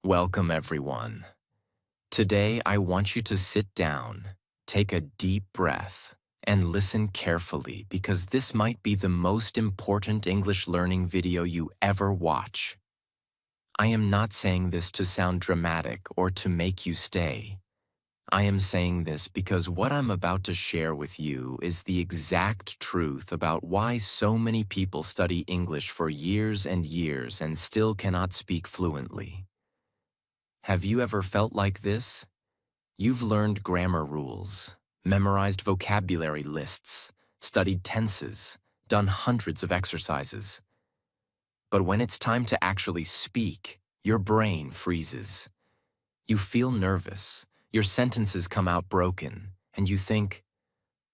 Welcome, everyone. Today, I want you to sit down, take a deep breath, and listen carefully because this might be the most important English learning video you ever watch. I am not saying this to sound dramatic or to make you stay. I am saying this because what I'm about to share with you is the exact truth about why so many people study English for years and years and still cannot speak fluently. Have you ever felt like this? You've learned grammar rules, memorized vocabulary lists, studied tenses, done hundreds of exercises. But when it's time to actually speak, your brain freezes. You feel nervous, your sentences come out broken, and you think,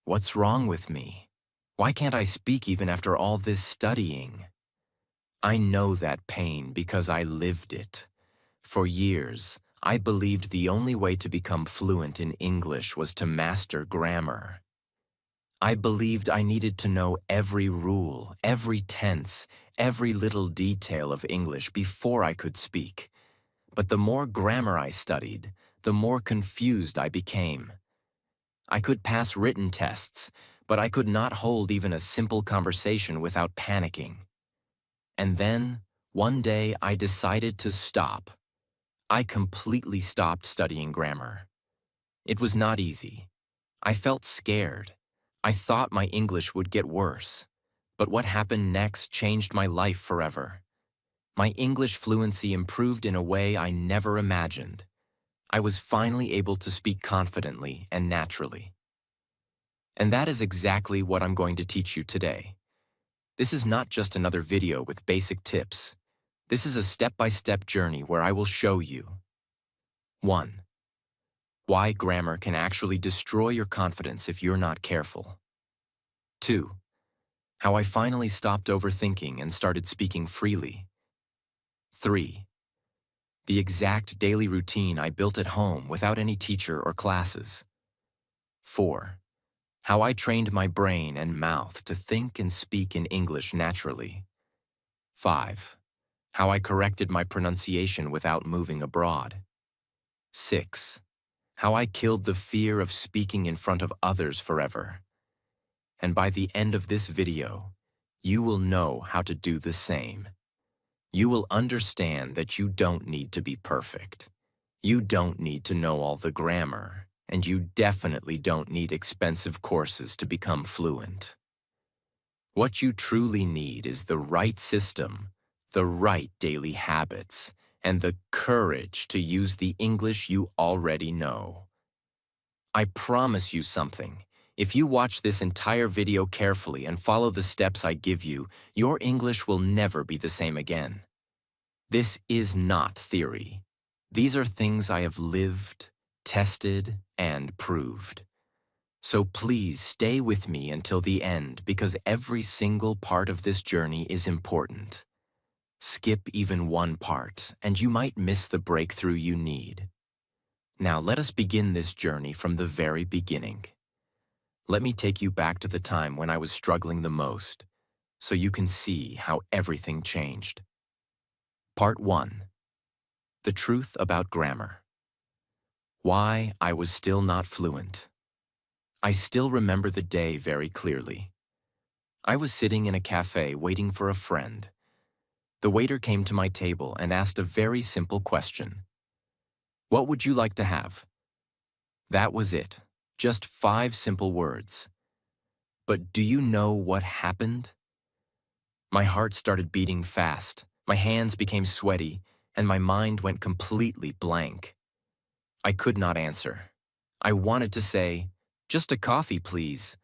what's wrong with me? Why can't I speak even after all this studying? I know that pain because I lived it. For years, I believed the only way to become fluent in English was to master grammar. I believed I needed to know every rule, every tense, every little detail of English before I could speak. But the more grammar I studied, the more confused I became. I could pass written tests, but I could not hold even a simple conversation without panicking. And then, one day, I decided to stop. I completely stopped studying grammar. It was not easy. I felt scared. I thought my English would get worse. But what happened next changed my life forever. My English fluency improved in a way I never imagined. I was finally able to speak confidently and naturally. And that is exactly what I'm going to teach you today. This is not just another video with basic tips. This is a step-by-step journey where I will show you 1. Why grammar can actually destroy your confidence if you're not careful. 2. How I finally stopped overthinking and started speaking freely. 3. The exact daily routine I built at home without any teacher or classes. 4. How I trained my brain and mouth to think and speak in English naturally. 5. How I corrected my pronunciation without moving abroad. 6. How I killed the fear of speaking in front of others forever. And by the end of this video, you will know how to do the same. You will understand that you don't need to be perfect. You don't need to know all the grammar, and you definitely don't need expensive courses to become fluent. What you truly need is the right system, the right daily habits, and the courage to use the English you already know. I promise you something. If you watch this entire video carefully and follow the steps I give you, your English will never be the same again. This is not theory. These are things I have lived, tested, and proved. So please stay with me until the end because every single part of this journey is important. Skip even one part, and you might miss the breakthrough you need. Now let us begin this journey from the very beginning. Let me take you back to the time when I was struggling the most, so you can see how everything changed. Part 1. The truth about grammar. Why I was still not fluent. I still remember the day very clearly. I was sitting in a cafe waiting for a friend. The waiter came to my table and asked a very simple question. What would you like to have? That was it. Just 5 simple words. But do you know what happened? My heart started beating fast, my hands became sweaty, and my mind went completely blank. I could not answer. I wanted to say, just a coffee, please,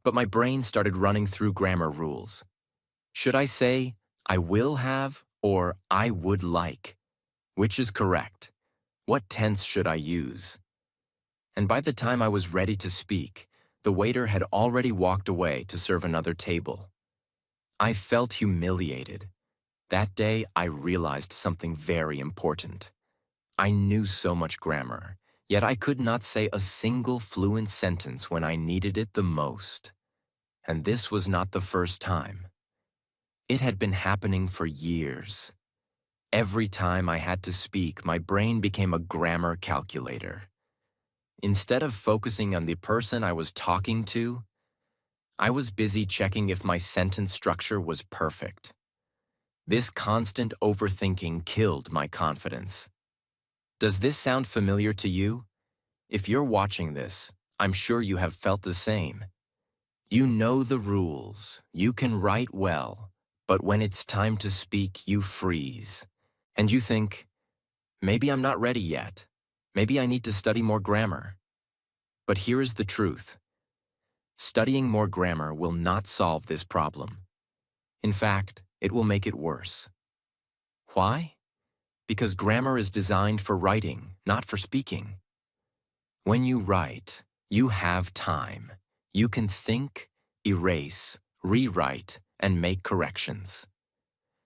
but my brain started running through grammar rules. Should I say, I will have, or I would like? Which is correct? What tense should I use? And by the time I was ready to speak, the waiter had already walked away to serve another table. I felt humiliated. That day, I realized something very important. I knew so much grammar, yet I could not say a single fluent sentence when I needed it the most. And this was not the first time. It had been happening for years. Every time I had to speak, my brain became a grammar calculator. Instead of focusing on the person I was talking to, I was busy checking if my sentence structure was perfect. This constant overthinking killed my confidence. Does this sound familiar to you? If you're watching this, I'm sure you have felt the same. You know the rules, you can write well, but when it's time to speak, you freeze. And you think, maybe I'm not ready yet. Maybe I need to study more grammar. But here is the truth. Studying more grammar will not solve this problem. In fact, it will make it worse. Why? Because grammar is designed for writing, not for speaking. When you write, you have time. You can think, erase, rewrite, and make corrections.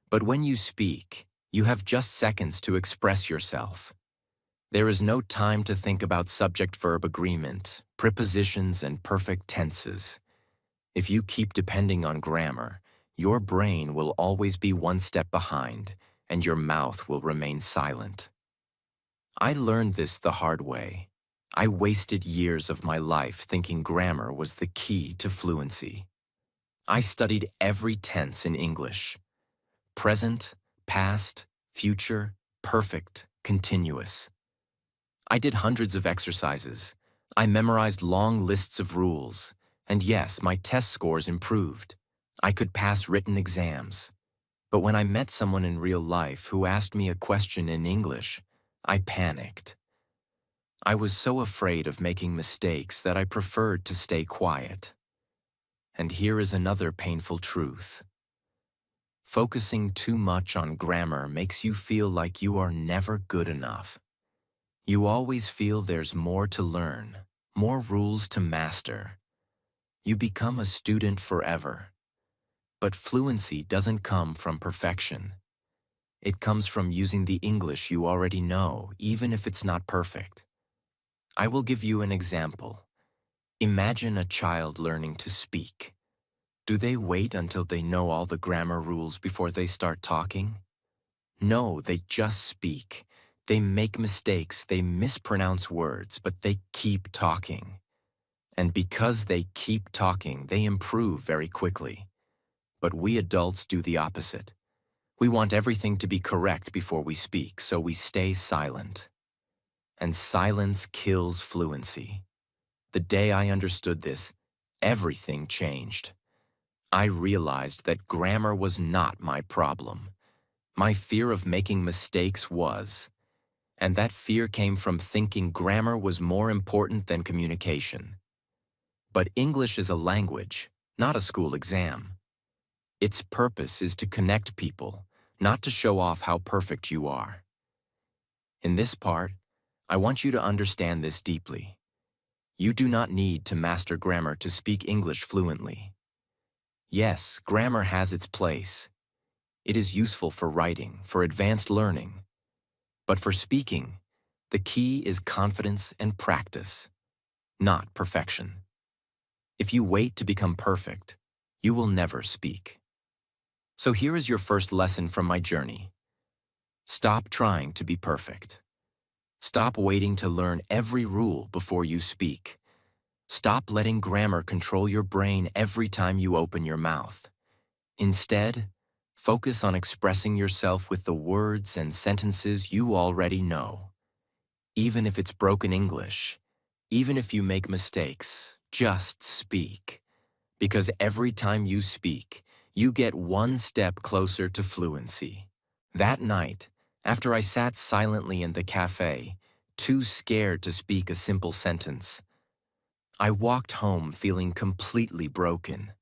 But when you speak, you have just seconds to express yourself. There is no time to think about subject-verb agreement, prepositions, and perfect tenses. If you keep depending on grammar, your brain will always be one step behind, and your mouth will remain silent. I learned this the hard way. I wasted years of my life thinking grammar was the key to fluency. I studied every tense in English: present, past, future, perfect, continuous. I did hundreds of exercises. I memorized long lists of rules. And yes, my test scores improved. I could pass written exams. But when I met someone in real life who asked me a question in English, I panicked. I was so afraid of making mistakes that I preferred to stay quiet. And here is another painful truth. Focusing too much on grammar makes you feel like you are never good enough. You always feel there's more to learn, more rules to master. You become a student forever. But fluency doesn't come from perfection. It comes from using the English you already know, even if it's not perfect. I will give you an example. Imagine a child learning to speak. Do they wait until they know all the grammar rules before they start talking? No, they just speak. They make mistakes, they mispronounce words, but they keep talking. And because they keep talking, they improve very quickly. But we adults do the opposite. We want everything to be correct before we speak, so we stay silent. And silence kills fluency. The day I understood this, everything changed. I realized that grammar was not my problem. My fear of making mistakes was. And that fear came from thinking grammar was more important than communication. But English is a language, not a school exam. Its purpose is to connect people, not to show off how perfect you are. In this part, I want you to understand this deeply. You do not need to master grammar to speak English fluently. Yes, grammar has its place. It is useful for writing, for advanced learning. But for speaking, the key is confidence and practice, not perfection. If you wait to become perfect, you will never speak. So here is your first lesson from my journey. Stop trying to be perfect. Stop waiting to learn every rule before you speak. Stop letting grammar control your brain every time you open your mouth. Instead, focus on expressing yourself with the words and sentences you already know. Even if it's broken English, even if you make mistakes, just speak. Because every time you speak, you get one step closer to fluency. That night, after I sat silently in the cafe, too scared to speak a simple sentence, I walked home feeling completely broken.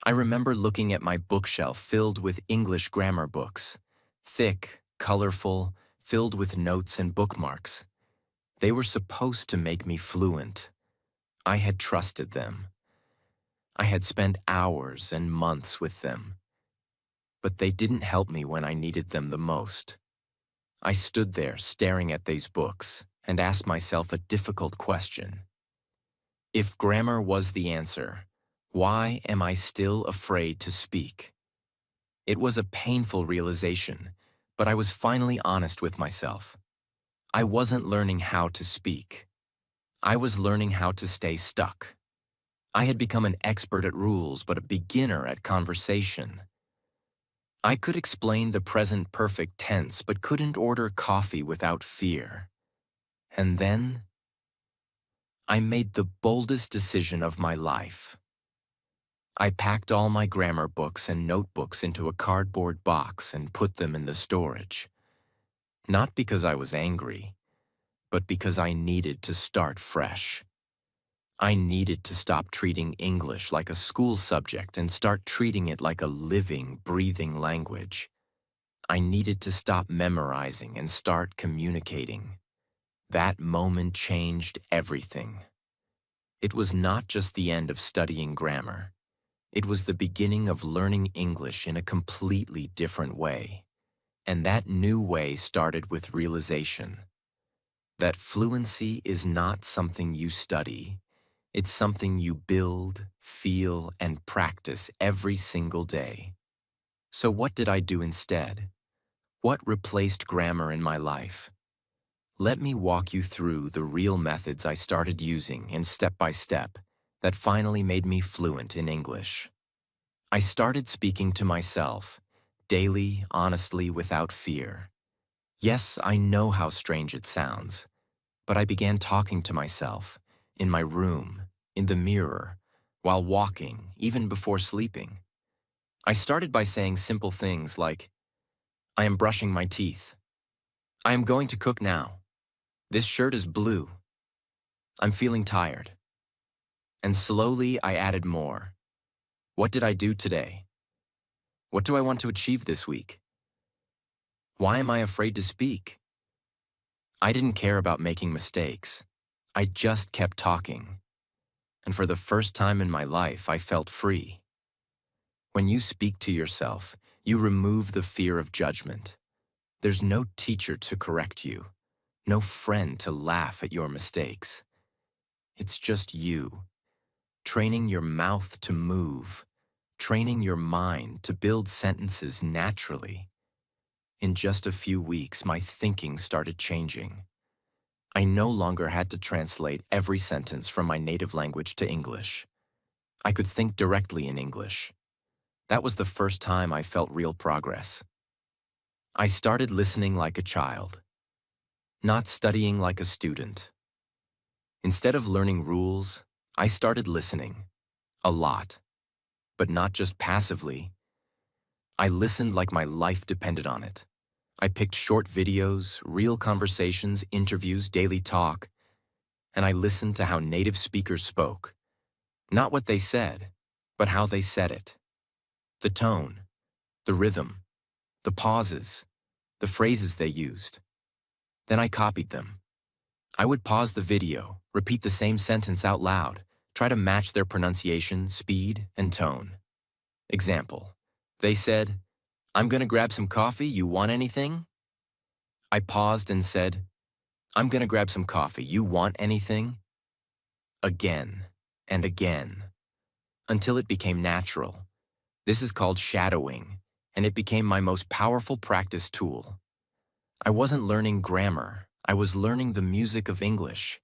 I remember looking at my bookshelf filled with English grammar books, thick, colorful, filled with notes and bookmarks. They were supposed to make me fluent. I had trusted them. I had spent hours and months with them. But they didn't help me when I needed them the most. I stood there staring at these books and asked myself a difficult question. If grammar was the answer, why am I still afraid to speak? It was a painful realization, But I was finally honest with myself. I wasn't learning how to speak. I was learning how to stay stuck. I had become an expert at rules, but a beginner at conversation. I could explain the present perfect tense, but couldn't order coffee without fear. And then, I made the boldest decision of my life. I packed all my grammar books and notebooks into a cardboard box and put them in the storage. Not because I was angry, but because I needed to start fresh. I needed to stop treating English like a school subject and start treating it like a living, breathing language. I needed to stop memorizing and start communicating. That moment changed everything. It was not just the end of studying grammar. It was the beginning of learning English in a completely different way. And that new way started with realization that fluency is not something you study. It's something you build, feel, and practice every single day. So what did I do instead? What replaced grammar in my life? Let me walk you through the real methods I started using in step by step that finally made me fluent in English. I started speaking to myself, daily, honestly, without fear. Yes, I know how strange it sounds, but I began talking to myself, in my room, in the mirror, while walking, even before sleeping. I started by saying simple things like, I am brushing my teeth. I am going to cook now. This shirt is blue. I'm feeling tired. And slowly I added more. What did I do today? What do I want to achieve this week? Why am I afraid to speak? I didn't care about making mistakes. I just kept talking. And for the first time in my life, I felt free. When you speak to yourself, you remove the fear of judgment. There's no teacher to correct you, no friend to laugh at your mistakes. It's just you, training your mouth to move, training your mind to build sentences naturally. In just a few weeks, my thinking started changing. I no longer had to translate every sentence from my native language to English. I could think directly in English. That was the first time I felt real progress. I started listening like a child, not studying like a student. Instead of learning rules, I started listening, a lot, but not just passively. I listened like my life depended on it. I picked short videos, real conversations, interviews, daily talk, and I listened to how native speakers spoke. Not what they said, but how they said it. The tone, the rhythm, the pauses, the phrases they used. Then I copied them. I would pause the video, repeat the same sentence out loud, try to match their pronunciation, speed, and tone. Example, they said, I'm gonna grab some coffee, you want anything? I paused and said, I'm gonna grab some coffee, you want anything? Again and again, until it became natural. This is called shadowing, and it became my most powerful practice tool. I wasn't learning grammar, I was learning the music of English.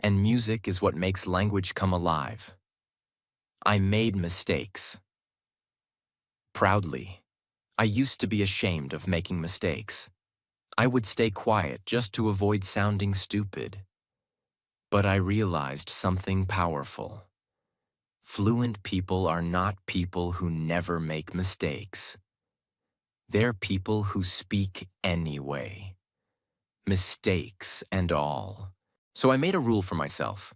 And music is what makes language come alive. I made mistakes. Proudly. I used to be ashamed of making mistakes. I would stay quiet just to avoid sounding stupid. But I realized something powerful. Fluent people are not people who never make mistakes. They're people who speak anyway. Mistakes and all. So I made a rule for myself.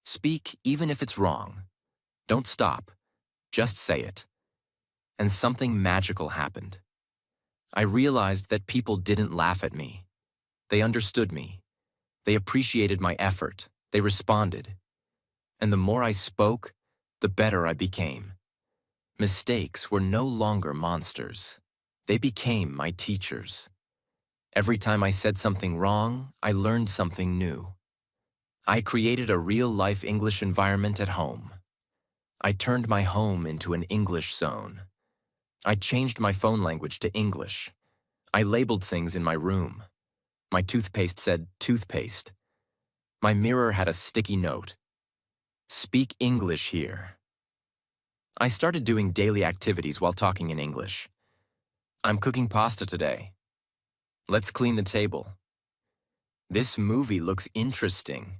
Speak even if it's wrong. Don't stop. Just say it. And something magical happened. I realized that people didn't laugh at me. They understood me. They appreciated my effort. They responded. And the more I spoke, the better I became. Mistakes were no longer monsters. They became my teachers. Every time I said something wrong, I learned something new. I created a real-life English environment at home. I turned my home into an English zone. I changed my phone language to English. I labeled things in my room. My toothpaste said toothpaste. My mirror had a sticky note. Speak English here. I started doing daily activities while talking in English. I'm cooking pasta today. Let's clean the table. This movie looks interesting.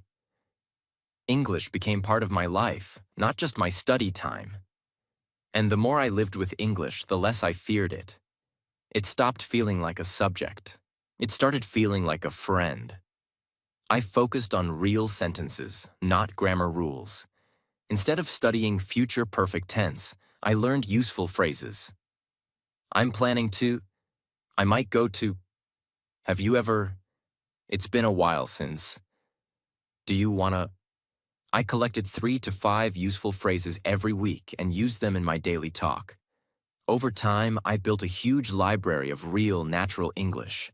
English became part of my life, not just my study time. And the more I lived with English, the less I feared it. It stopped feeling like a subject. It started feeling like a friend. I focused on real sentences, not grammar rules. Instead of studying future perfect tense, I learned useful phrases. I'm planning to, I might go to, have you ever, it's been a while since, do you wanna, I collected 3 to 5 useful phrases every week and used them in my daily talk. Over time, I built a huge library of real, natural English.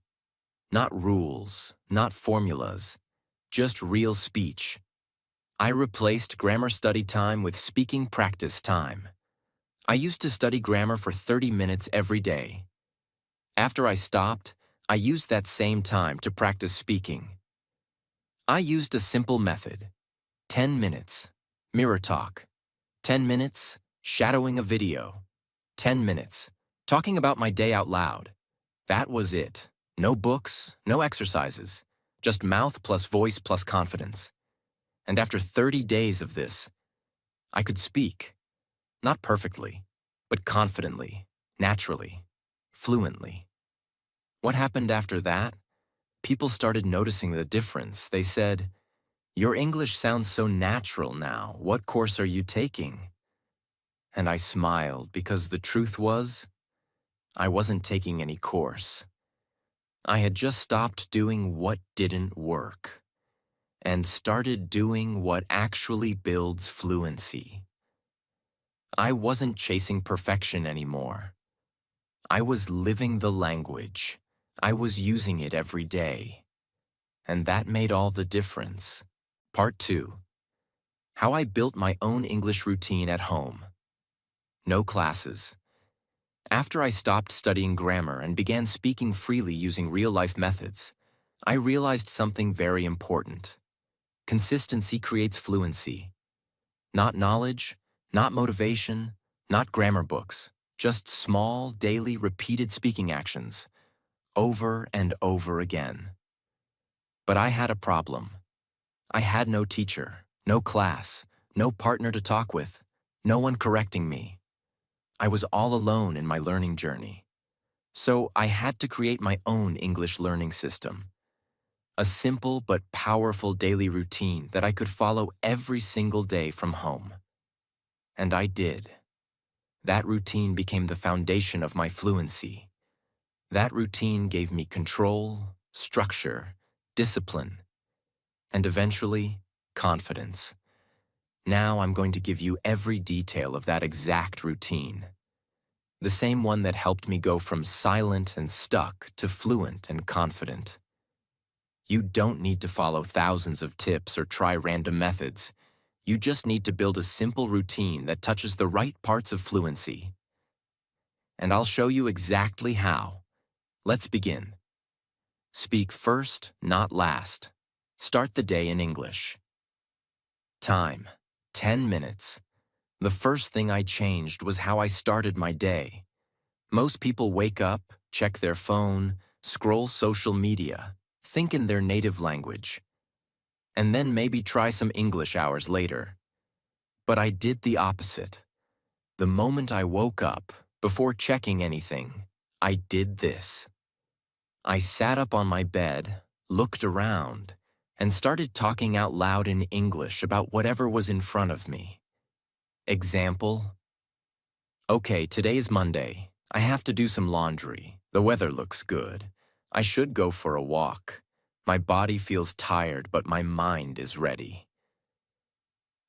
Not rules, not formulas, just real speech. I replaced grammar study time with speaking practice time. I used to study grammar for 30 minutes every day. After I stopped, I used that same time to practice speaking. I used a simple method. 10 minutes, mirror talk. 10 minutes, shadowing a video. 10 minutes, talking about my day out loud. That was it. No books, no exercises, just mouth plus voice plus confidence. And after 30 days of this, I could speak. Not perfectly, but confidently, naturally, fluently. What happened after that? People started noticing the difference. They said, "Your English sounds so natural now. What course are you taking?" And I smiled because the truth was, I wasn't taking any course. I had just stopped doing what didn't work and started doing what actually builds fluency. I wasn't chasing perfection anymore. I was living the language. I was using it every day. And that made all the difference. Part 2. How I built my own English routine at home. No classes. After I stopped studying grammar and began speaking freely using real-life methods, I realized something very important. Consistency creates fluency. Not knowledge, not motivation, not grammar books, just small, daily, repeated speaking actions, over and over again. But I had a problem. I had no teacher, no class, no partner to talk with, no one correcting me. I was all alone in my learning journey. So I had to create my own English learning system. A simple but powerful daily routine that I could follow every single day from home. And I did. That routine became the foundation of my fluency. That routine gave me control, structure, discipline, and eventually, confidence. Now I'm going to give you every detail of that exact routine. The same one that helped me go from silent and stuck to fluent and confident. You don't need to follow thousands of tips or try random methods. You just need to build a simple routine that touches the right parts of fluency. And I'll show you exactly how. Let's begin. Speak first, not last. Start the day in English. Time, 10 minutes. The first thing I changed was how I started my day. Most people wake up, check their phone, scroll social media, think in their native language, and then maybe try some English hours later. But I did the opposite. The moment I woke up, before checking anything, I did this. I sat up on my bed, looked around, and started talking out loud in English about whatever was in front of me. Example: okay, today's Monday. I have to do some laundry. The weather looks good. I should go for a walk. My body feels tired, but my mind is ready.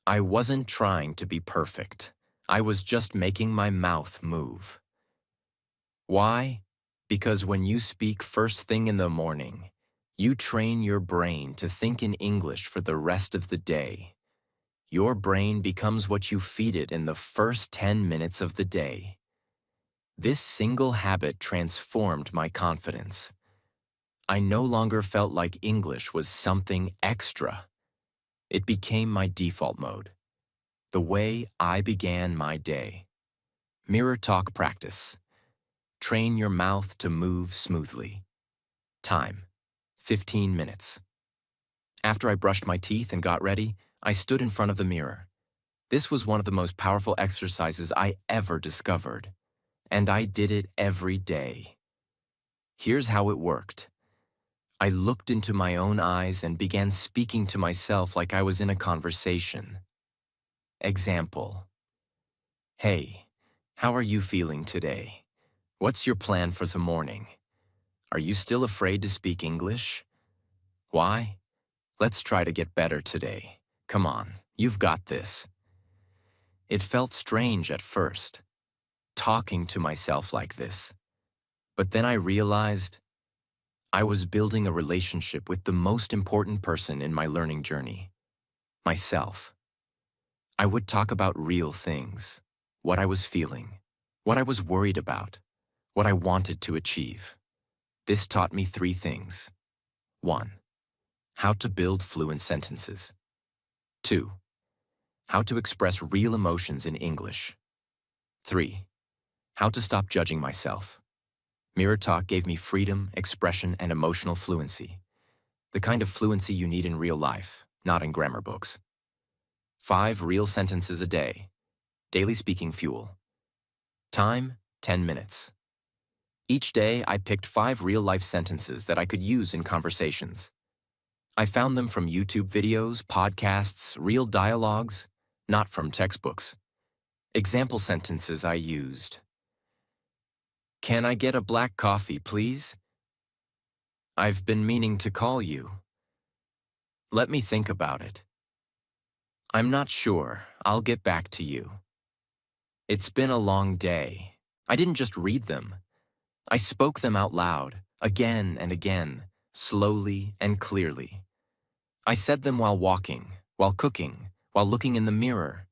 I wasn't trying to be perfect. I was just making my mouth move. Why? Because when you speak first thing in the morning, you train your brain to think in English for the rest of the day. Your brain becomes what you feed it in the first 10 minutes of the day. This single habit transformed my confidence. I no longer felt like English was something extra. It became my default mode, the way I began my day. Mirror talk practice. Train your mouth to move smoothly. Time, 15 minutes. After I brushed my teeth and got ready, I stood in front of the mirror. This was one of the most powerful exercises I ever discovered, and I did it every day. Here's how it worked. I looked into my own eyes and began speaking to myself like I was in a conversation. Example. Hey, how are you feeling today? What's your plan for the morning? Are you still afraid to speak English? Why? Let's try to get better today. Come on, you've got this. It felt strange at first, talking to myself like this. But then I realized I was building a relationship with the most important person in my learning journey, myself. I would talk about real things, what I was feeling, what I was worried about, what I wanted to achieve. This taught me 3 things. 1. How to build fluent sentences. 2. How to express real emotions in English. 3. How to stop judging myself. Mirror Talk gave me freedom, expression, and emotional fluency. The kind of fluency you need in real life, not in grammar books. 5 real sentences a day. Daily speaking fuel. Time, 10 minutes. Each day, I picked 5 real-life sentences that I could use in conversations. I found them from YouTube videos, podcasts, real dialogues, not from textbooks. Example sentences I used. Can I get a black coffee, please? I've been meaning to call you. Let me think about it. I'm not sure. I'll get back to you. It's been a long day. I didn't just read them. I spoke them out loud, again and again, slowly and clearly. I said them while walking, while cooking, while looking in the mirror.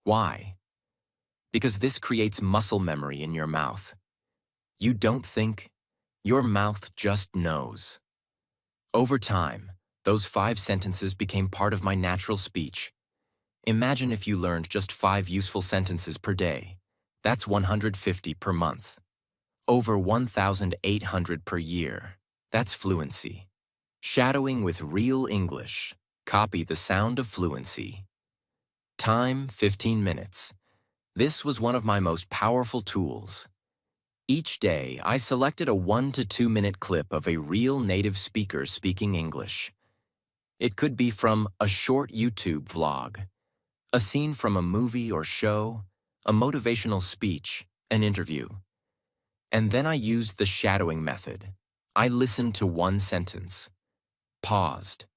Why? Because this creates muscle memory in your mouth. You don't think, your mouth just knows. Over time, those 5 sentences became part of my natural speech. Imagine if you learned just 5 useful sentences per day. That's 150 per month. Over 1,800 per year. That's fluency. Shadowing with real English. Copy the sound of fluency. Time, 15 minutes. This was one of my most powerful tools. Each day, I selected a 1 to 2 minute clip of a real native speaker speaking English. It could be from a short YouTube vlog, a scene from a movie or show, a motivational speech, an interview. And then I used the shadowing method. I listened to one sentence, paused,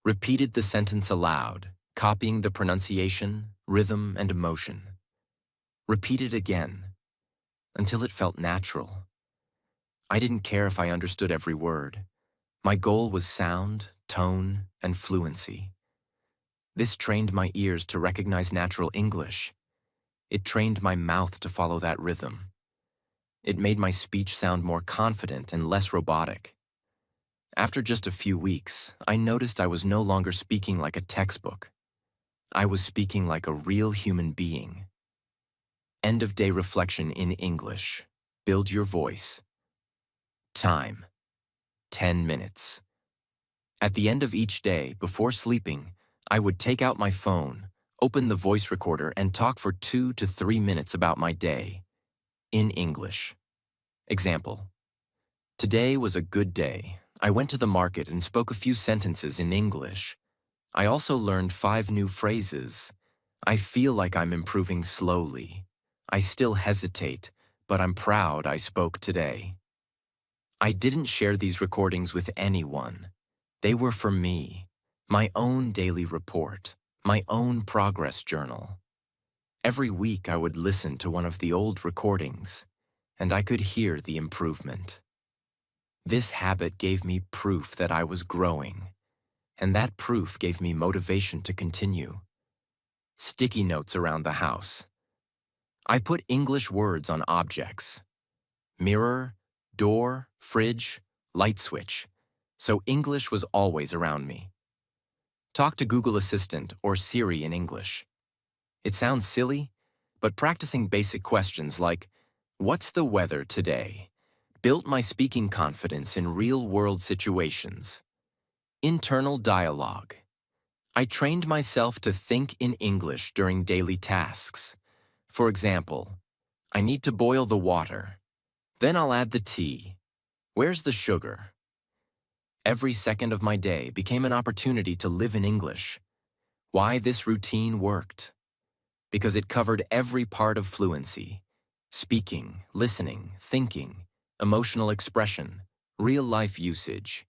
repeated the sentence aloud, copying the pronunciation, rhythm, and emotion. Repeated again, until it felt natural. I didn't care if I understood every word. My goal was sound, tone, and fluency. This trained my ears to recognize natural English. It trained my mouth to follow that rhythm. It made my speech sound more confident and less robotic. After just a few weeks, I noticed I was no longer speaking like a textbook. I was speaking like a real human being. End-of-day reflection in English. Build your voice. Time, 10 minutes. At the end of each day, before sleeping, I would take out my phone, open the voice recorder, and talk for 2 to 3 minutes about my day. In English. Example. Today was a good day. I went to the market and spoke a few sentences in English. I also learned 5 new phrases. I feel like I'm improving slowly. I still hesitate, but I'm proud I spoke today. I didn't share these recordings with anyone. They were for me, my own daily report, my own progress journal. Every week I would listen to one of the old recordings, and I could hear the improvement. This habit gave me proof that I was growing, and that proof gave me motivation to continue. Sticky notes around the house. I put English words on objects, mirror, door, fridge, light switch. So English was always around me. Talk to Google Assistant or Siri in English. It sounds silly, but practicing basic questions like, "What's the weather today?" built my speaking confidence in real-world situations. Internal dialogue. I trained myself to think in English during daily tasks. For example, I need to boil the water. Then I'll add the tea. Where's the sugar? Every second of my day became an opportunity to live in English. Why this routine worked? Because it covered every part of fluency: speaking, listening, thinking, emotional expression, real-life usage.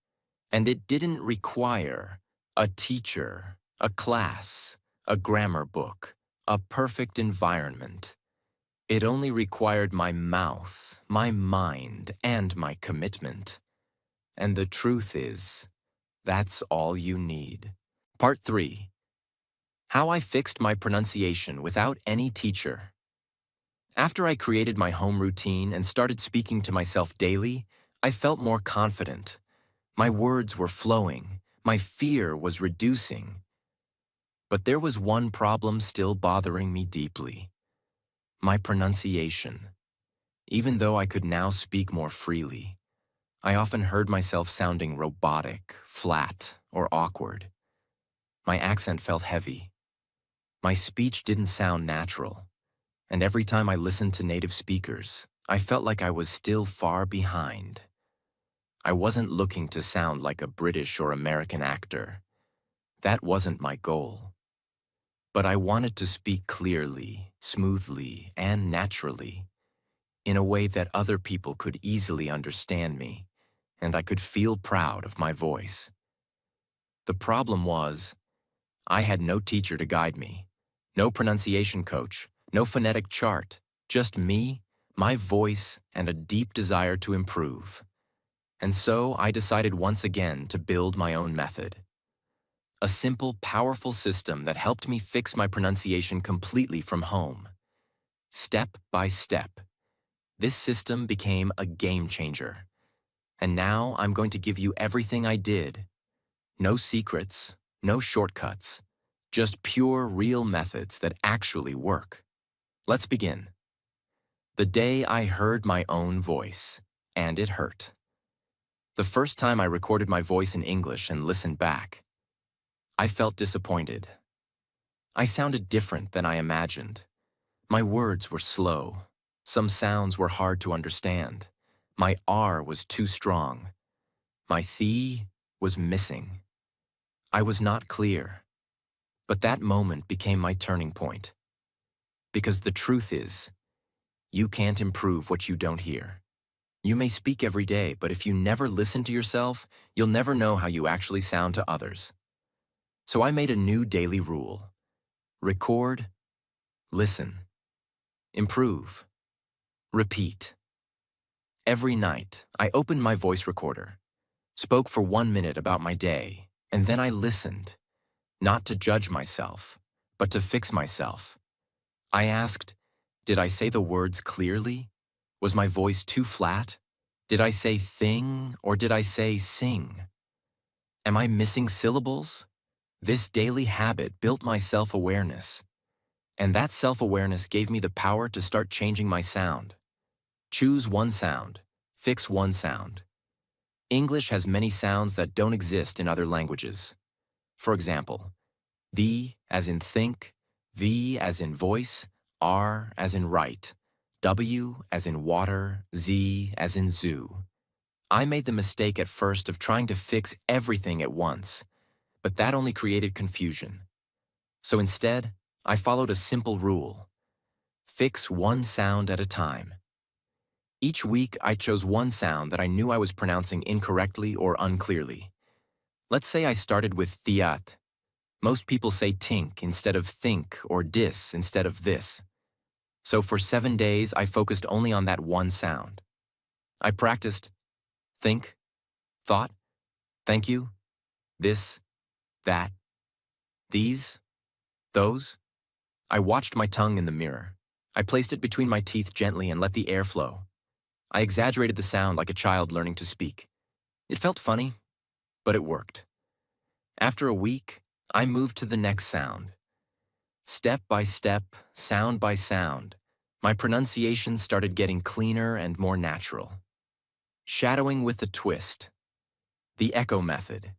And it didn't require a teacher, a class, a grammar book, a perfect environment. It only required my mouth, my mind, and my commitment. And the truth is, that's all you need. Part 3. How I fixed my pronunciation without any teacher. After I created my home routine and started speaking to myself daily, I felt more confident. My words were flowing. My fear was reducing. But there was one problem still bothering me deeply: my pronunciation. Even though I could now speak more freely, I often heard myself sounding robotic, flat, or awkward. My accent felt heavy. My speech didn't sound natural. And every time I listened to native speakers, I felt like I was still far behind. I wasn't looking to sound like a British or American actor. That wasn't my goal. But I wanted to speak clearly, smoothly, and naturally, in a way that other people could easily understand me, and I could feel proud of my voice. The problem was, I had no teacher to guide me, no pronunciation coach, no phonetic chart, just me, my voice, and a deep desire to improve. And so I decided once again to build my own method. A simple, powerful system that helped me fix my pronunciation completely from home. Step by step. This system became a game changer. And now I'm going to give you everything I did. No secrets, no shortcuts, just pure, real methods that actually work. Let's begin. The day I heard my own voice, and it hurt. The first time I recorded my voice in English and listened back, I felt disappointed. I sounded different than I imagined. My words were slow. Some sounds were hard to understand. My R was too strong. My th was missing. I was not clear. But that moment became my turning point. Because the truth is, you can't improve what you don't hear. You may speak every day, but if you never listen to yourself, you'll never know how you actually sound to others. So I made a new daily rule. Record, listen, improve, repeat. Every night, I opened my voice recorder, spoke for 1 minute about my day, and then I listened, not to judge myself, but to fix myself. I asked, did I say the words clearly? Was my voice too flat? Did I say thing or did I say sing? Am I missing syllables? This daily habit built my self-awareness. And that self-awareness gave me the power to start changing my sound. Choose one sound. Fix one sound. English has many sounds that don't exist in other languages. For example, the as in think, V as in voice, R as in write, W as in water, Z as in zoo. I made the mistake at first of trying to fix everything at once, but that only created confusion. So instead, I followed a simple rule. Fix one sound at a time. Each week, I chose one sound that I knew I was pronouncing incorrectly or unclearly. Let's say I started with thiat. Most people say tink instead of think or dis instead of this. So for 7 days, I focused only on that one sound. I practiced think, thought, thank you, this, that, these, those. I watched my tongue in the mirror. I placed it between my teeth gently and let the air flow. I exaggerated the sound like a child learning to speak. It felt funny, but it worked. After a week, I moved to the next sound. Step by step, sound by sound, my pronunciation started getting cleaner and more natural. Shadowing with a twist. The echo method.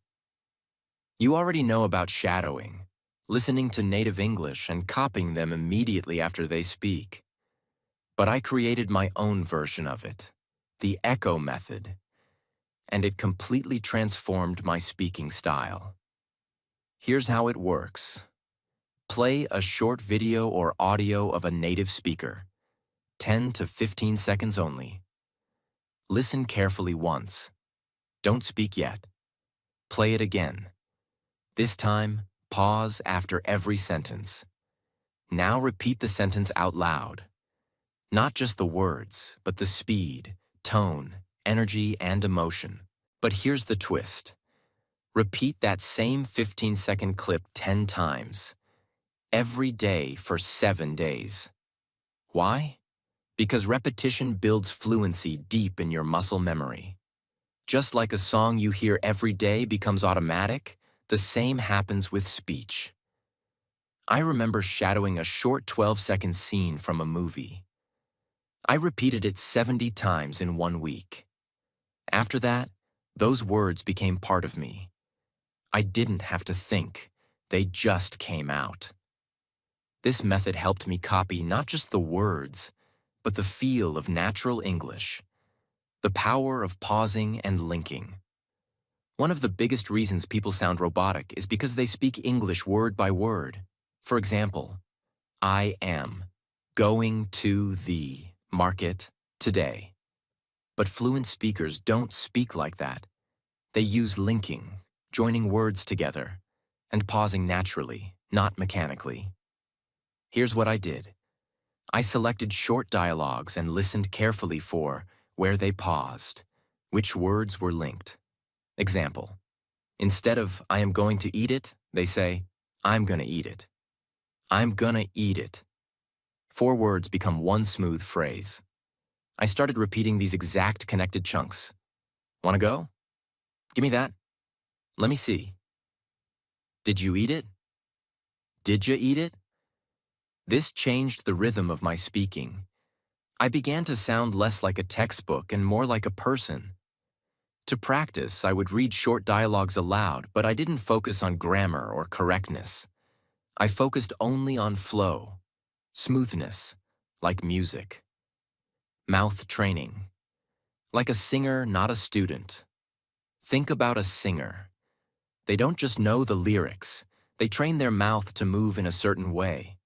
You already know about shadowing, listening to native English and copying them immediately after they speak. But I created my own version of it, the echo method, and it completely transformed my speaking style. Here's how it works. Play a short video or audio of a native speaker, 10 to 15 seconds only. Listen carefully once. Don't speak yet. Play it again. This time, pause after every sentence. Now repeat the sentence out loud. Not just the words, but the speed, tone, energy, and emotion. But here's the twist. Repeat that same 15-second clip 10 times, every day for 7 days. Why? Because repetition builds fluency deep in your muscle memory. Just like a song you hear every day becomes automatic, the same happens with speech. I remember shadowing a short 12-second scene from a movie. I repeated it 70 times in 1 week. After that, those words became part of me. I didn't have to think. They just came out. This method helped me copy not just the words, but the feel of natural English, the power of pausing and linking. One of the biggest reasons people sound robotic is because they speak English word by word. For example, I am going to the market today. But fluent speakers don't speak like that. They use linking, joining words together, and pausing naturally, not mechanically. Here's what I did. I selected short dialogues and listened carefully for where they paused, which words were linked. Example, instead of I am going to eat it, they say, I'm gonna eat it. I'm gonna eat it. 4 words become one smooth phrase. I started repeating these exact connected chunks. Wanna go? Give me that. Let me see. Did you eat it? Did you eat it? This changed the rhythm of my speaking. I began to sound less like a textbook and more like a person. To practice, I would read short dialogues aloud, but I didn't focus on grammar or correctness. I focused only on flow, smoothness, like music. Mouth training. Like a singer, not a student. Think about a singer. They don't just know the lyrics. They train their mouth to move in a certain way.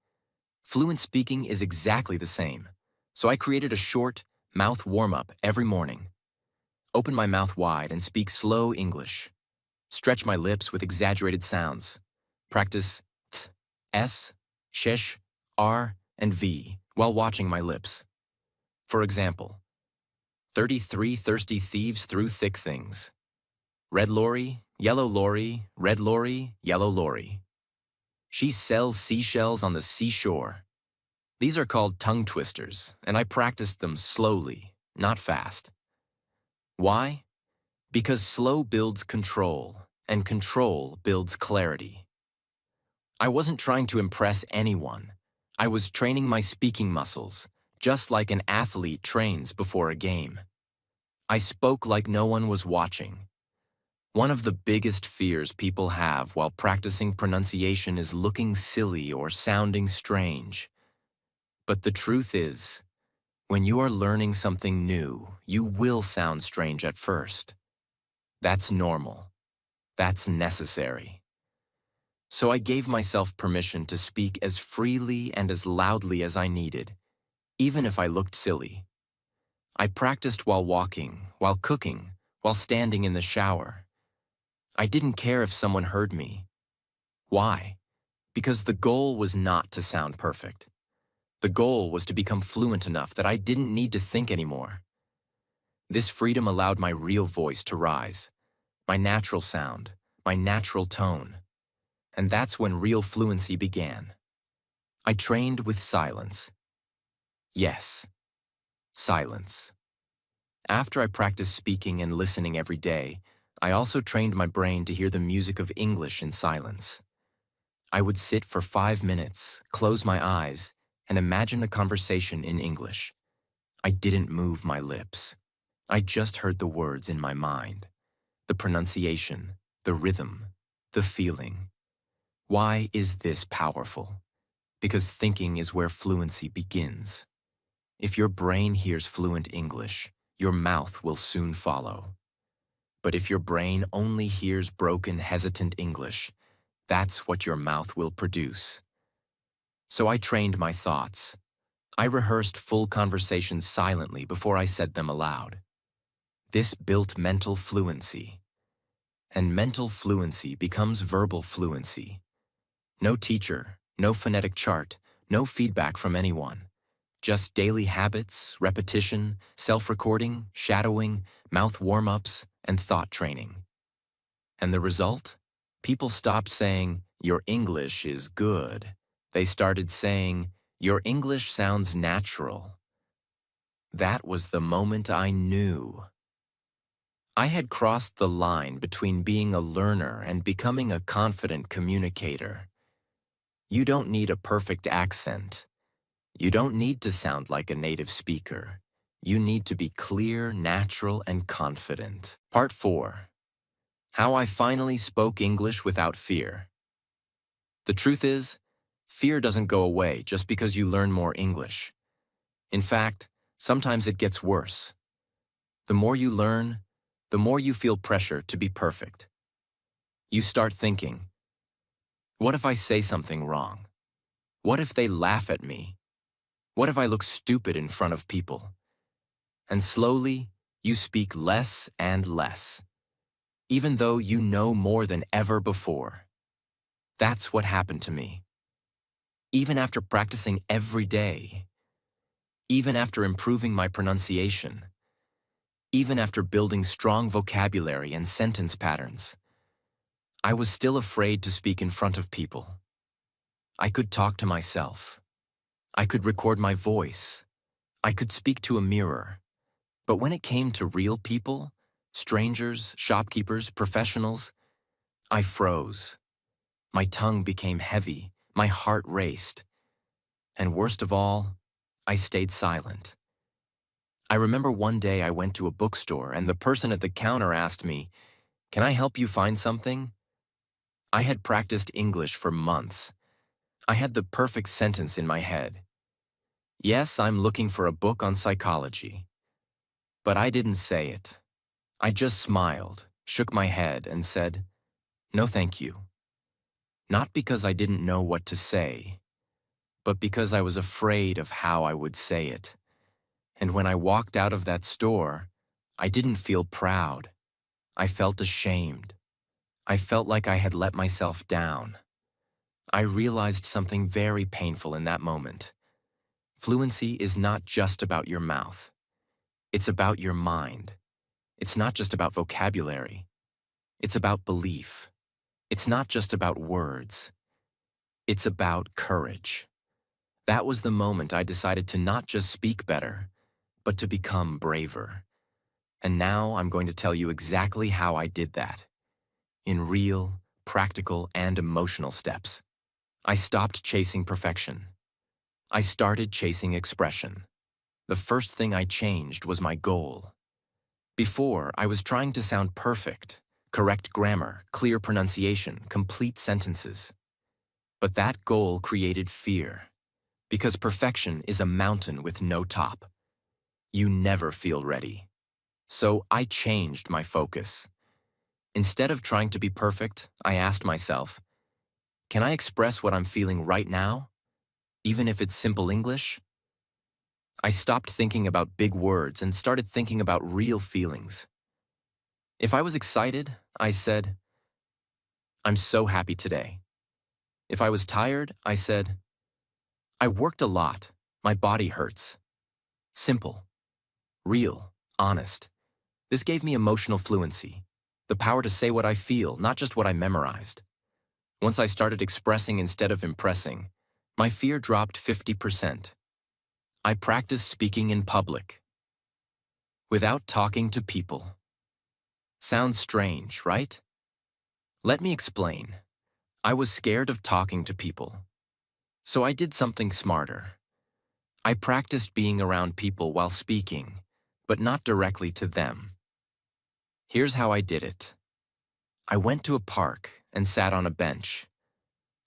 Fluent speaking is exactly the same. So I created a short mouth warm-up every morning. Open my mouth wide and speak slow English. Stretch my lips with exaggerated sounds. Practice th, s, shish, r, and v while watching my lips. For example, 33 thirsty thieves threw thick things. Red lorry, yellow lorry, red lorry, yellow lorry. She sells seashells on the seashore. These are called tongue twisters, and I practiced them slowly, not fast. Why? Because slow builds control, and control builds clarity. I wasn't trying to impress anyone. I was training my speaking muscles, just like an athlete trains before a game. I spoke like no one was watching. One of the biggest fears people have while practicing pronunciation is looking silly or sounding strange. But the truth is, when you are learning something new, you will sound strange at first. That's normal. That's necessary. So I gave myself permission to speak as freely and as loudly as I needed, even if I looked silly. I practiced while walking, while cooking, while standing in the shower. I didn't care if someone heard me. Why? Because the goal was not to sound perfect. The goal was to become fluent enough that I didn't need to think anymore. This freedom allowed my real voice to rise, my natural sound, my natural tone. And that's when real fluency began. I trained with silence. Yes, silence. After I practiced speaking and listening every day, I also trained my brain to hear the music of English in silence. I would sit for 5 minutes, close my eyes, and imagine a conversation in English. I didn't move my lips. I just heard the words in my mind, the pronunciation, the rhythm, the feeling. Why is this powerful? Because thinking is where fluency begins. If your brain hears fluent English, your mouth will soon follow. But if your brain only hears broken, hesitant English, that's what your mouth will produce. So I trained my thoughts. I rehearsed full conversations silently before I said them aloud. This built mental fluency. And mental fluency becomes verbal fluency. No teacher, no phonetic chart, no feedback from anyone. Just daily habits, repetition, self-recording, shadowing, mouth warm-ups, and thought training. And the result? People stopped saying, "Your English is good." They started saying, "Your English sounds natural." That was the moment I knew. I had crossed the line between being a learner and becoming a confident communicator. You don't need a perfect accent. You don't need to sound like a native speaker. You need to be clear, natural, and confident. Part 4. How I finally spoke English without fear. The truth is, fear doesn't go away just because you learn more English. In fact, sometimes it gets worse. The more you learn, the more you feel pressure to be perfect. You start thinking, what if I say something wrong? What if they laugh at me? What if I look stupid in front of people? And slowly, you speak less and less, even though you know more than ever before. That's what happened to me. Even after practicing every day, even after improving my pronunciation, even after building strong vocabulary and sentence patterns, I was still afraid to speak in front of people. I could talk to myself. I could record my voice. I could speak to a mirror. But when it came to real people, strangers, shopkeepers, professionals, I froze. My tongue became heavy. My heart raced. And worst of all, I stayed silent. I remember one day I went to a bookstore and the person at the counter asked me, "Can I help you find something?" I had practiced English for months. I had the perfect sentence in my head. "Yes, I'm looking for a book on psychology." But I didn't say it. I just smiled, shook my head, and said, "No, thank you." Not because I didn't know what to say, but because I was afraid of how I would say it. And when I walked out of that store, I didn't feel proud. I felt ashamed. I felt like I had let myself down. I realized something very painful in that moment. Fluency is not just about your mouth. It's about your mind. It's not just about vocabulary. It's about belief. It's not just about words. It's about courage. That was the moment I decided to not just speak better, but to become braver. And now I'm going to tell you exactly how I did that. In real, practical, and emotional steps. I stopped chasing perfection. I started chasing expression. The first thing I changed was my goal. Before, I was trying to sound perfect, correct grammar, clear pronunciation, complete sentences. But that goal created fear, because perfection is a mountain with no top. You never feel ready. So I changed my focus. Instead of trying to be perfect, I asked myself, can I express what I'm feeling right now, even if it's simple English? I stopped thinking about big words and started thinking about real feelings. If I was excited, I said, "I'm so happy today." If I was tired, I said, "I worked a lot. My body hurts." Simple, real, honest. This gave me emotional fluency, the power to say what I feel, not just what I memorized. Once I started expressing instead of impressing, my fear dropped 50%. I practiced speaking in public. without talking to people. Sounds strange, right? Let me explain. I was scared of talking to people. So I did something smarter. I practiced being around people while speaking, but not directly to them. Here's how I did it. I went to a park and sat on a bench.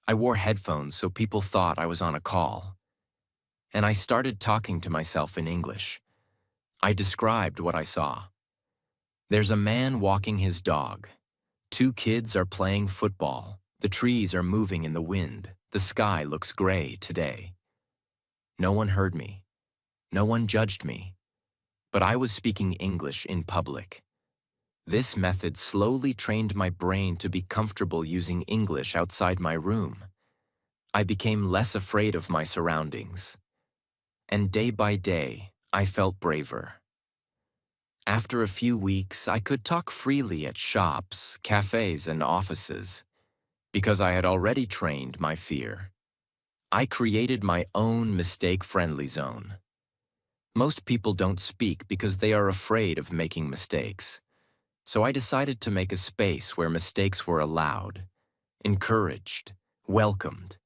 I wore headphones so people thought I was on a call. And I started talking to myself in English. I described what I saw. There's a man walking his dog. Two kids are playing football. The trees are moving in the wind. The sky looks gray today. No one heard me. No one judged me. But I was speaking English in public. This method slowly trained my brain to be comfortable using English outside my room. I became less afraid of my surroundings. And day by day, I felt braver. After a few weeks, I could talk freely at shops, cafes, and offices, because I had already trained my fear. I created my own mistake-friendly zone. Most people don't speak because they are afraid of making mistakes. So I decided to make a space where mistakes were allowed, encouraged, welcomed.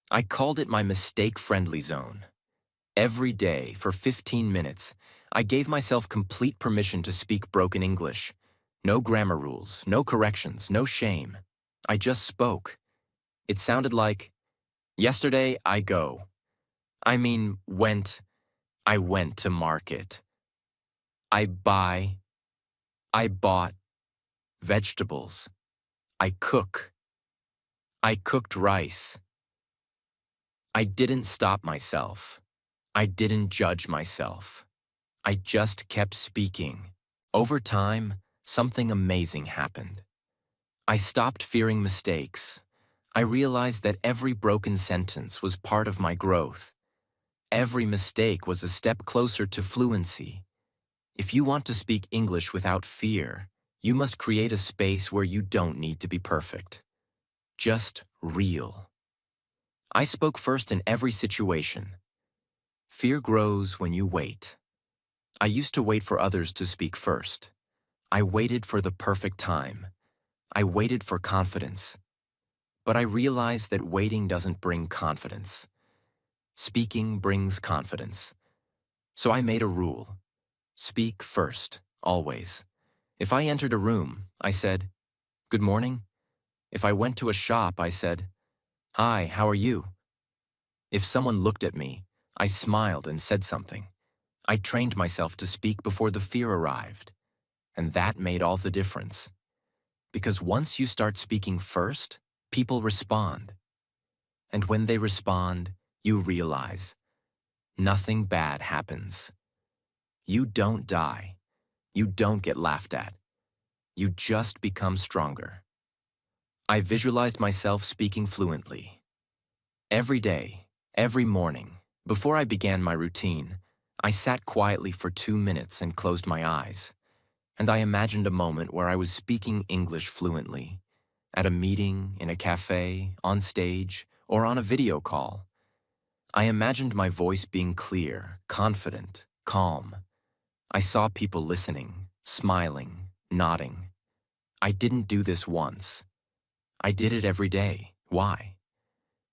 I called it my mistake-friendly zone. Every day, for 15 minutes, I gave myself complete permission to speak broken English. No grammar rules, no corrections, no shame. I just spoke. It sounded like, yesterday I go. I went to market. I bought vegetables. I cooked rice. I didn't stop myself. I didn't judge myself. I just kept speaking. Over time, something amazing happened. I stopped fearing mistakes. I realized that every broken sentence was part of my growth. Every mistake was a step closer to fluency. If you want to speak English without fear, you must create a space where you don't need to be perfect. Just real. I spoke first in every situation. Fear grows when you wait. I used to wait for others to speak first. I waited for the perfect time. I waited for confidence. But I realized that waiting doesn't bring confidence. Speaking brings confidence. So I made a rule. Speak first, always. If I entered a room, I said, "Good morning." If I went to a shop, I said, "Hi, how are you?" If someone looked at me, I smiled and said something. I trained myself to speak before the fear arrived. And that made all the difference. Because once you start speaking first, people respond. And when they respond, you realize nothing bad happens. You don't die. You don't get laughed at. You just become stronger. I visualized myself speaking fluently. Every day, every morning, before I began my routine, I sat quietly for 2 minutes and closed my eyes. And I imagined a moment where I was speaking English fluently. At a meeting, in a cafe, on stage, or on a video call. I imagined my voice being clear, confident, calm. I saw people listening, smiling, nodding. I didn't do this once. I did it every day. Why?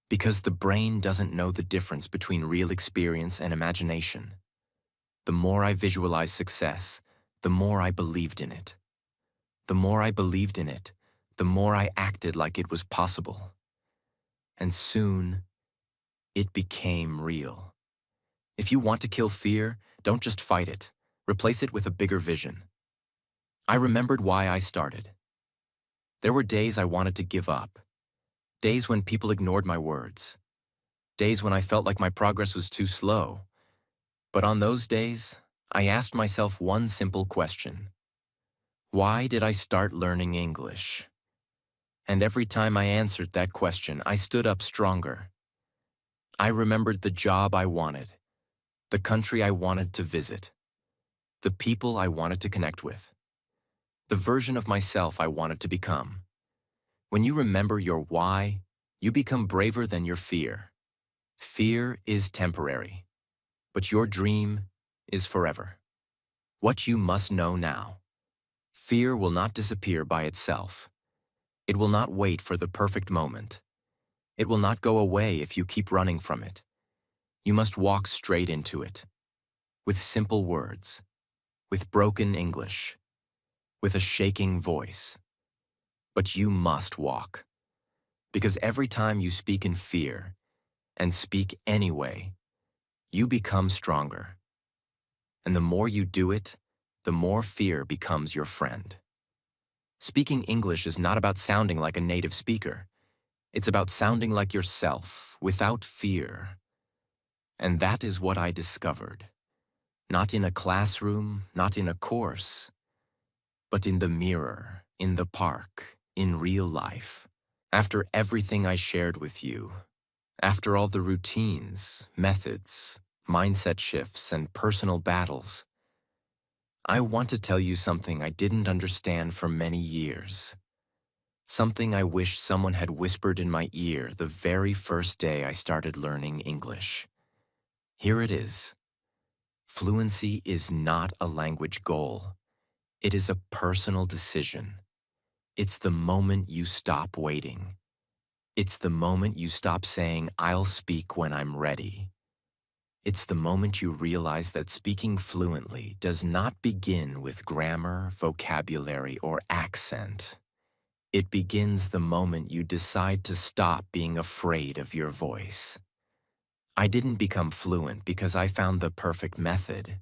Because the brain doesn't know the difference between real experience and imagination. The more I visualized success, the more I believed in it. The more I believed in it, the more I acted like it was possible. And soon, it became real. If you want to kill fear, don't just fight it. Replace it with a bigger vision. I remembered why I started. There were days I wanted to give up. Days when people ignored my words. Days when I felt like my progress was too slow. But on those days, I asked myself one simple question. Why did I start learning English? And every time I answered that question, I stood up stronger. I remembered the job I wanted, the country I wanted to visit, the people I wanted to connect with, the version of myself I wanted to become. When you remember your why, you become braver than your fear. Fear is temporary, but your dream is forever. What you must know now. Fear will not disappear by itself. It will not wait for the perfect moment. It will not go away if you keep running from it. You must walk straight into it. With simple words. With broken English. With a shaking voice. But you must walk. Because every time you speak in fear, and speak anyway, you become stronger. And the more you do it, the more fear becomes your friend. Speaking English is not about sounding like a native speaker. It's about sounding like yourself, without fear. And that is what I discovered. Not in a classroom, not in a course, but in the mirror, in the park, in real life. After everything I shared with you, after all the routines, methods, mindset shifts, and personal battles, I want to tell you something I didn't understand for many years. Something I wish someone had whispered in my ear the very first day I started learning English. Here it is. Fluency is not a language goal. It is a personal decision. It's the moment you stop waiting. It's the moment you stop saying, "I'll speak when I'm ready." It's the moment you realize that speaking fluently does not begin with grammar, vocabulary, or accent. It begins the moment you decide to stop being afraid of your voice. I didn't become fluent because I found the perfect method.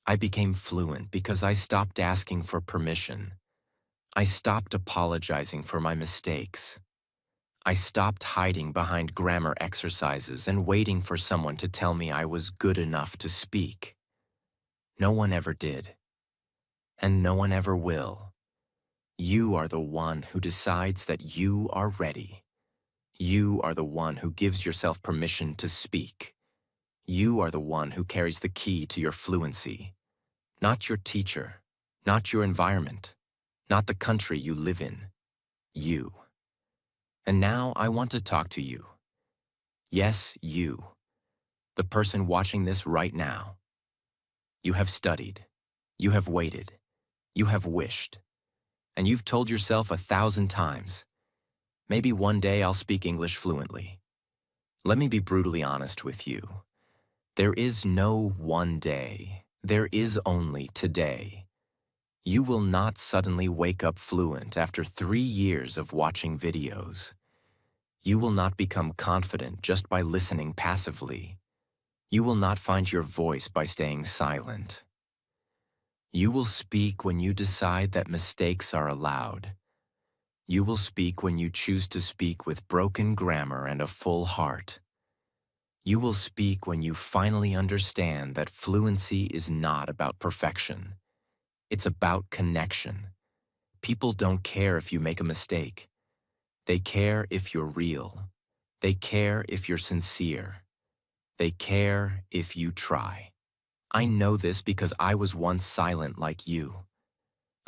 I became fluent because I stopped asking for permission. I stopped apologizing for my mistakes. I stopped hiding behind grammar exercises and waiting for someone to tell me I was good enough to speak. No one ever did. And no one ever will. You are the one who decides that you are ready. You are the one who gives yourself permission to speak. You are the one who carries the key to your fluency. Not your teacher, not your environment, not the country you live in. You. And now I want to talk to you. Yes, you. The person watching this right now. You have studied. You have waited. You have wished. And you've told yourself 1,000 times, maybe one day I'll speak English fluently. Let me be brutally honest with you. There is no one day. There is only today. You will not suddenly wake up fluent after 3 years of watching videos. You will not become confident just by listening passively. You will not find your voice by staying silent. You will speak when you decide that mistakes are allowed. You will speak when you choose to speak with broken grammar and a full heart. You will speak when you finally understand that fluency is not about perfection. It's about connection. People don't care if you make a mistake. They care if you're real. They care if you're sincere. They care if you try. I know this because I was once silent like you.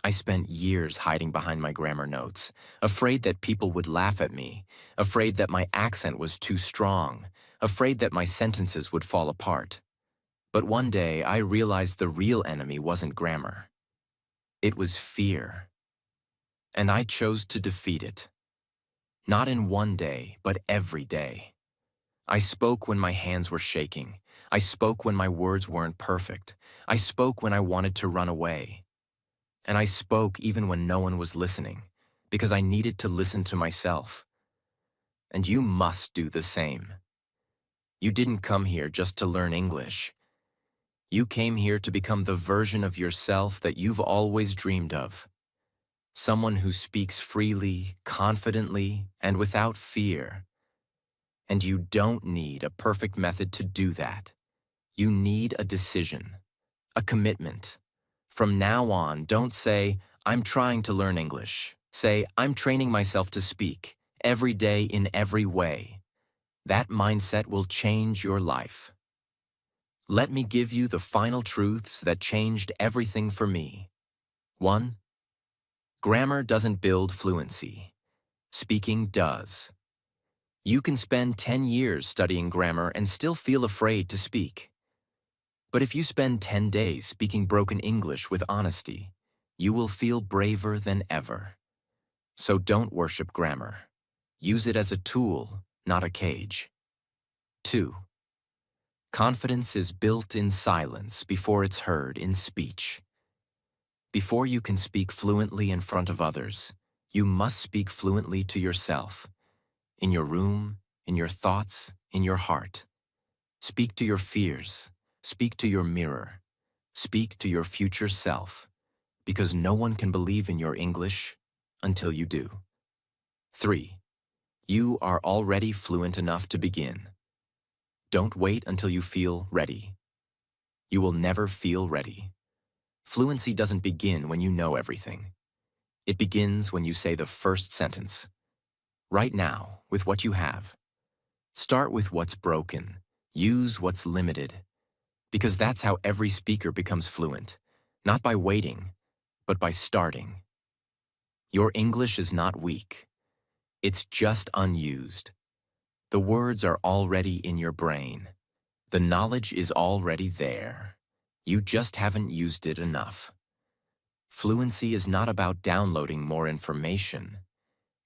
I spent years hiding behind my grammar notes, afraid that people would laugh at me, afraid that my accent was too strong, afraid that my sentences would fall apart. But one day I realized the real enemy wasn't grammar. It was fear. And I chose to defeat it. Not in one day, but every day. I spoke when my hands were shaking. I spoke when my words weren't perfect. I spoke when I wanted to run away. And I spoke even when no one was listening, because I needed to listen to myself. And you must do the same. You didn't come here just to learn English. You came here to become the version of yourself that you've always dreamed of. Someone who speaks freely, confidently, and without fear. And you don't need a perfect method to do that. You need a decision, a commitment. From now on, don't say, "I'm trying to learn English." Say, "I'm training myself to speak, every day in every way." That mindset will change your life. Let me give you the final truths that changed everything for me. 1. Grammar doesn't build fluency. Speaking does. You can spend 10 years studying grammar and still feel afraid to speak. But if you spend 10 days speaking broken English with honesty, you will feel braver than ever. So don't worship grammar. Use it as a tool, not a cage. 2. Confidence is built in silence before it's heard in speech. Before you can speak fluently in front of others, you must speak fluently to yourself. In your room, in your thoughts, in your heart. Speak to your fears. Speak to your mirror. Speak to your future self, because no one can believe in your English until you do. 3. You are already fluent enough to begin. Don't wait until you feel ready. You will never feel ready. Fluency doesn't begin when you know everything. It begins when you say the first sentence. Right now, with what you have. Start with what's broken. Use what's limited. Because that's how every speaker becomes fluent. Not by waiting, but by starting. Your English is not weak. It's just unused. The words are already in your brain. The knowledge is already there. You just haven't used it enough. Fluency is not about downloading more information.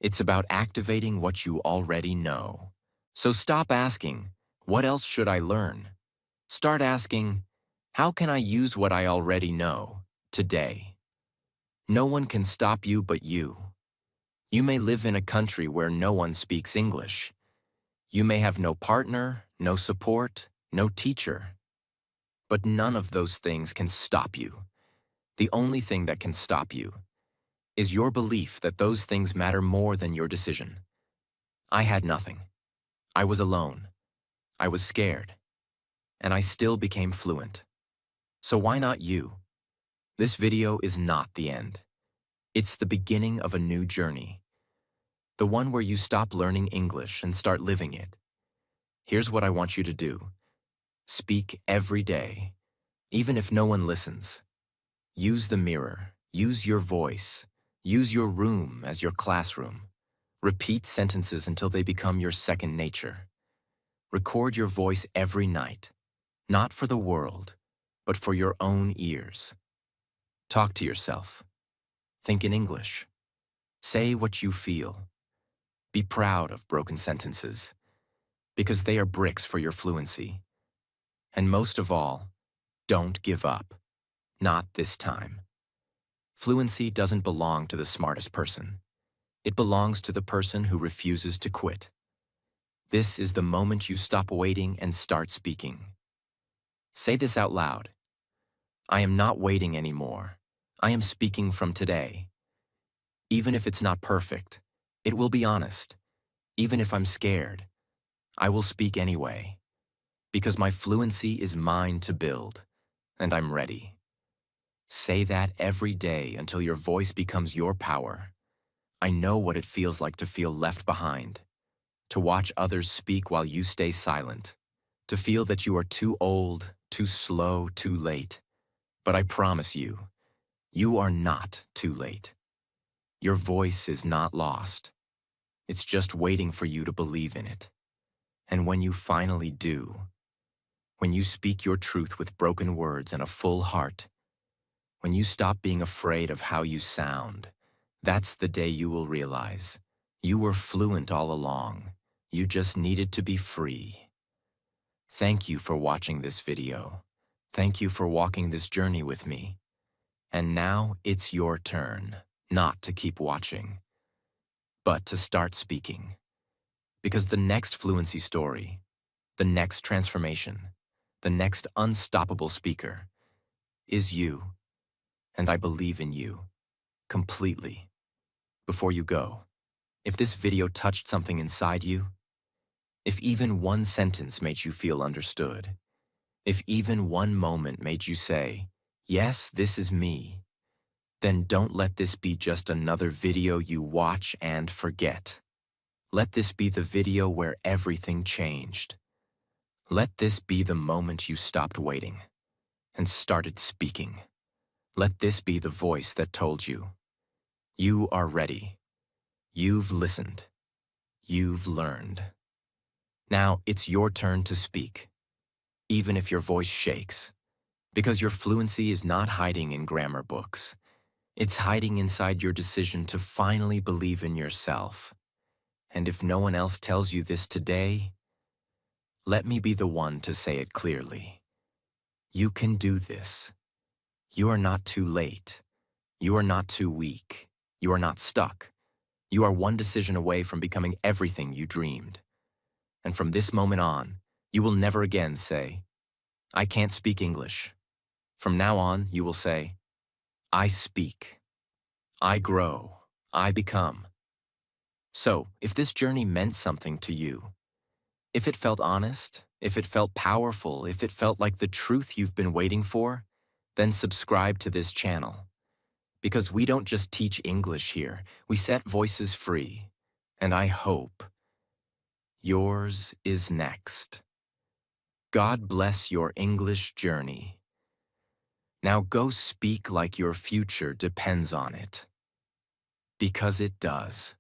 It's about activating what you already know. So stop asking, what else should I learn? Start asking, how can I use what I already know today? No one can stop you but you. You may live in a country where no one speaks English. You may have no partner, no support, no teacher. But none of those things can stop you. The only thing that can stop you is your belief that those things matter more than your decision. I had nothing. I was alone. I was scared. And I still became fluent. So why not you? This video is not the end. It's the beginning of a new journey. The one where you stop learning English and start living it. Here's what I want you to do. Speak every day, even if no one listens. Use the mirror. Use your voice. Use your room as your classroom. Repeat sentences until they become your second nature. Record your voice every night, not for the world, but for your own ears. Talk to yourself. Think in English. Say what you feel. Be proud of broken sentences, because they are bricks for your fluency. And most of all, don't give up. Not this time. Fluency doesn't belong to the smartest person. It belongs to the person who refuses to quit. This is the moment you stop waiting and start speaking. Say this out loud. I am not waiting anymore. I am speaking from today. Even if it's not perfect, it will be honest. Even if I'm scared, I will speak anyway. Because my fluency is mine to build, and I'm ready. Say that every day until your voice becomes your power. I know what it feels like to feel left behind, to watch others speak while you stay silent, to feel that you are too old, too slow, too late. But I promise you, you are not too late. Your voice is not lost. It's just waiting for you to believe in it. And when you finally do, when you speak your truth with broken words and a full heart, when you stop being afraid of how you sound, that's the day you will realize you were fluent all along. You just needed to be free. Thank you for watching this video. Thank you for walking this journey with me. And now it's your turn, not to keep watching, but to start speaking. Because the next fluency story, the next transformation, the next unstoppable speaker is you. And I believe in you completely. Before you go, if this video touched something inside you, if even one sentence made you feel understood, if even one moment made you say, yes, this is me, then don't let this be just another video you watch and forget. Let this be the video where everything changed. Let this be the moment you stopped waiting and started speaking. Let this be the voice that told you, you are ready. You've listened. You've learned. Now it's your turn to speak. Even if your voice shakes, Because your fluency is not hiding in grammar books. It's hiding inside your decision to finally believe in yourself. And if no one else tells you this today, let me be the one to say it clearly. You can do this. You are not too late. You are not too weak. You are not stuck. You are one decision away from becoming everything you dreamed. And from this moment on, you will never again say, I can't speak English. From now on, you will say, I speak. I grow. I become. So, if this journey meant something to you, if it felt honest, if it felt powerful, if it felt like the truth you've been waiting for, then subscribe to this channel. Because we don't just teach English here, we set voices free. And I hope yours is next. God bless your English journey. Now go speak like your future depends on it. Because it does.